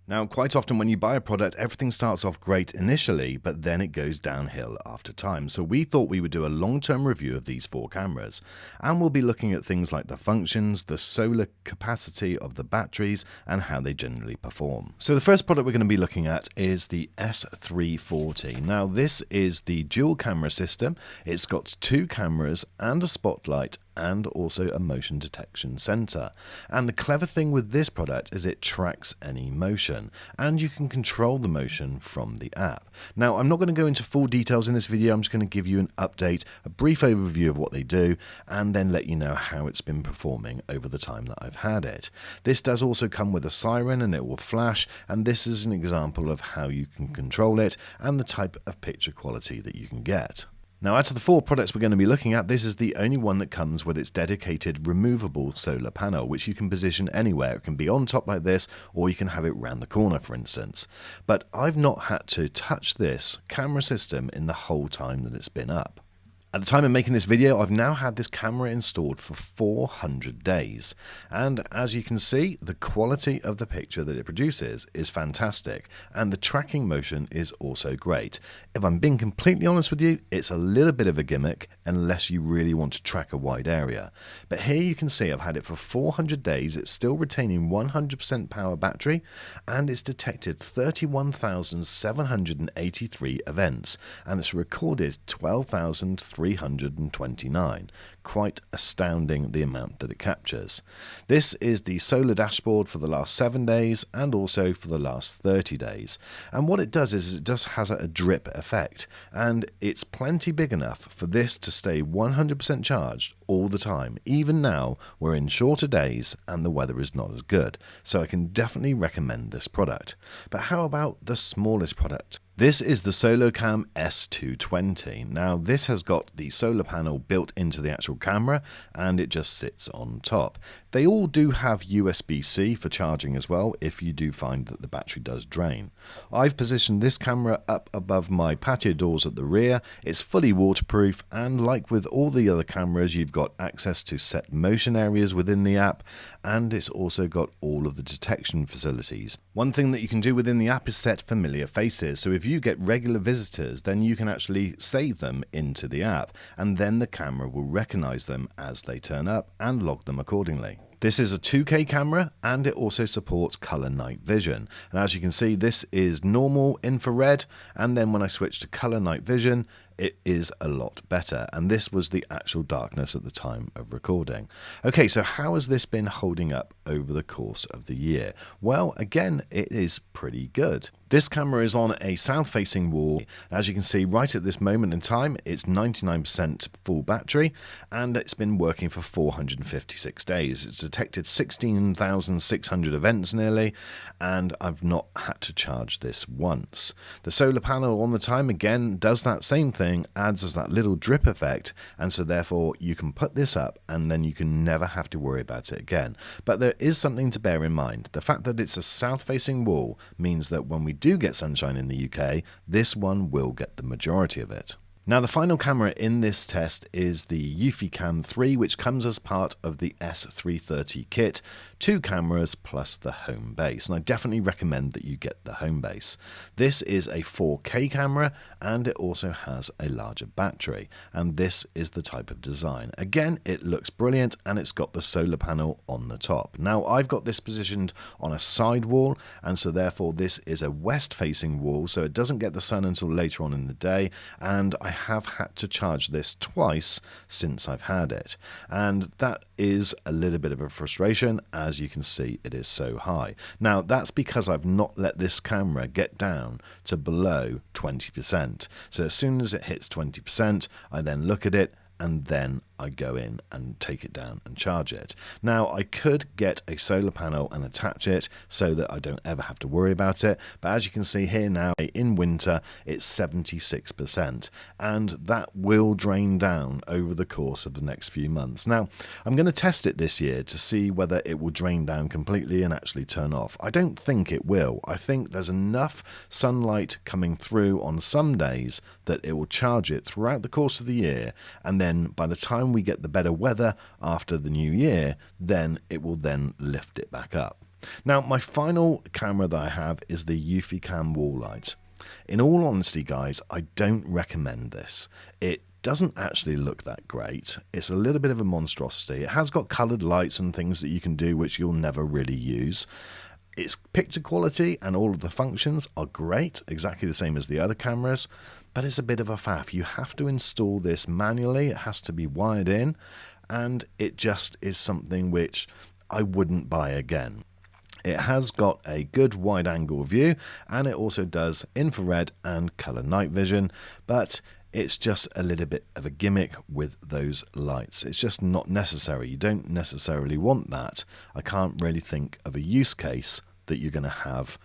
Now, quite often when you buy a product, everything starts off great initially, but then it goes downhill after time. So we thought we would do a long-term review of these 4 cameras, and we'll be looking at things like the functions, the solar capacity of the batteries, and how they generally perform. So the first product we're going to be looking at is the S340. Now, this is the dual camera system. It's got 2 cameras and a spotlight, and also a motion detection sensor. And the clever thing with this product is it tracks any motion, and you can control the motion from the app. Now, I'm not going to go into full details in this video. I'm just going to give you an update, a brief overview of what they do, and then let you know how it's been performing over the time that I've had it. This does also come with a siren, and it will flash, and this is an example of how you can control it and the type of picture quality that you can get. Now, out of the 4 products we're going to be looking at, this is the only one that comes with its dedicated removable solar panel, which you can position anywhere. It can be on top like this, or you can have it round the corner, for instance. But I've not had to touch this camera system in the whole time that it's been up. At the time of making this video, I've now had this camera installed for 400 days. And as you can see, the quality of the picture that it produces is fantastic. And the tracking motion is also great. If I'm being completely honest with you, it's a little bit of a gimmick unless you really want to track a wide area. But here you can see I've had it for 400 days. It's still retaining 100% power battery, and it's detected 31,783 events. And it's recorded 12,329. Quite astounding, the amount that it captures. This is the solar dashboard for the last 7 days and also for the last 30 days. And what it does is it just has a drip effect, and it's plenty big enough for this to stay 100% charged all the time. Even now, we're in shorter days and the weather is not as good. So I can definitely recommend this product. But how about the smallest product? This is the EufyCam S220. Now, this has got the solar panel built into the actual camera, and it just sits on top. They all do have USB-C for charging as well, if you do find that the battery does drain. I've positioned this camera up above my patio doors at the rear. It's fully waterproof, and like with all the other cameras, you've got access to set motion areas within the app, and it's also got all of the detection facilities. One thing that you can do within the app is set familiar faces. So if you get regular visitors, then you can actually save them into the app, and then the camera will recognize them as they turn up and log them accordingly. This is a 2K camera, and it also supports color night vision. And as you can see, this is normal infrared, and then when I switch to color night vision, it is a lot better. And this was the actual darkness at the time of recording. Okay, so how has this been holding up over the course of the year? Well, again, it is pretty good. This camera is on a south-facing wall. As you can see, right at this moment in time, it's 99% full battery, and it's been working for 456 days. It's detected 16,600 events nearly, and I've not had to charge this once. The solar panel on the time, again, does that same thing, adds as that little drip effect, and so therefore you can put this up and then you can never have to worry about it again. But there is something to bear in mind. The fact that it's a south-facing wall means that when we do get sunshine in the UK, this one will get the majority of it. Now, the final camera in this test is the EufyCam 3, which comes as part of the S330 kit. 2 cameras plus the home base, and I definitely recommend that you get the home base. This is a 4K camera, and it also has a larger battery, and this is the type of design. Again, it looks brilliant, and it's got the solar panel on the top. Now, I've got this positioned on a side wall, and so therefore this is a west-facing wall, so it doesn't get the sun until later on in the day, and I have had to charge this twice since I've had it, and that is a little bit of a frustration. As you can see, it is so high. Now, that's because I've not let this camera get down to below 20%. So as soon as it hits 20%, I then look at it, and then I go in and take it down and charge it. Now, I could get a solar panel and attach it so that I don't ever have to worry about it, but as you can see here now, in winter, it's 76%, and that will drain down over the course of the next few months. Now, I'm going to test it this year to see whether it will drain down completely and actually turn off. I don't think it will. I think there's enough sunlight coming through on some days that it will charge it throughout the course of the year, and then by the time we get the better weather after the new year, then it will then lift it back up. Now, my final camera that I have is the EufyCam wall light. In all honesty, guys, I don't recommend this. It doesn't actually look that great. It's a little bit of a monstrosity. It has got coloured lights and things that you can do which you'll never really use. Its picture quality and all of the functions are great, exactly the same as the other cameras, but it's a bit of a faff. You have to install this manually, it has to be wired in, and it just is something which I wouldn't buy again. It has got a good wide angle view, and it also does infrared and colour night vision, but it's just a little bit of a gimmick with those lights. It's just not necessary. You don't necessarily want that. I can't really think of a use case that you're going to have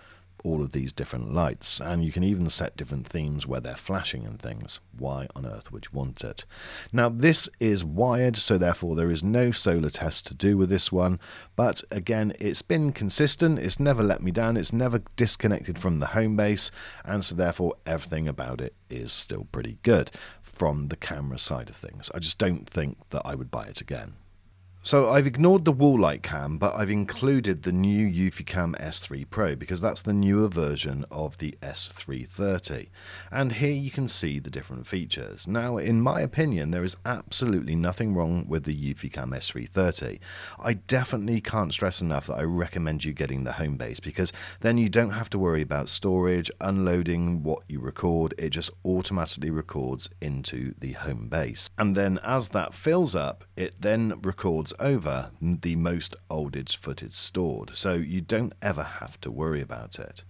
all of these different lights, and you can even set different themes where they're flashing and things. Why on earth would you want it? Now, this is wired, so therefore there is no solar test to do with this one, but again, it's been consistent. It's never let me down. It's never disconnected from the home base, and so therefore everything about it is still pretty good from the camera side of things. I just don't think that I would buy it again. So I've ignored the wall light cam, but I've included the new EufyCam S3 Pro because that's the newer version of the S330. And here you can see the different features. Now, in my opinion, there is absolutely nothing wrong with the EufyCam S330. I definitely can't stress enough that I recommend you getting the home base, because then you don't have to worry about storage, unloading what you record. It just automatically records into the home base. And then as that fills up, it then records over the most oldest footage stored, so you don't ever have to worry about it.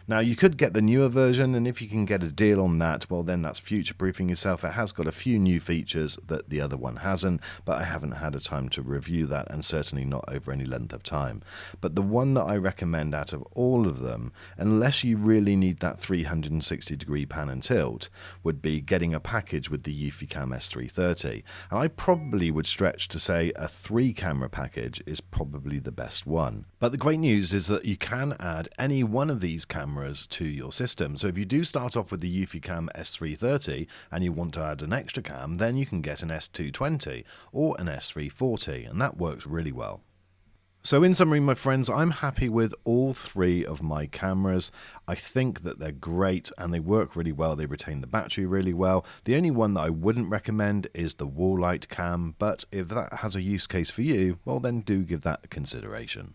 Now, you could get the newer version, and if you can get a deal on that, well, then that's future-proofing yourself. It has got a few new features that the other one hasn't, but I haven't had a time to review that, and certainly not over any length of time. But the one that I recommend out of all of them, unless you really need that 360-degree pan and tilt, would be getting a package with the EufyCam S330. And I probably would stretch to say a 3-camera package is probably the best one. But the great news is that you can add any one of these cameras to your system. So if you do start off with the EufyCam S330 and you want to add an extra cam, then you can get an S220 or an S340, and that works really well. So in summary, my friends, I'm happy with all 3 of my cameras. I think that they're great and they work really well. They retain the battery really well. The only one that I wouldn't recommend is the wall light cam, but if that has a use case for you, well then do give that a consideration.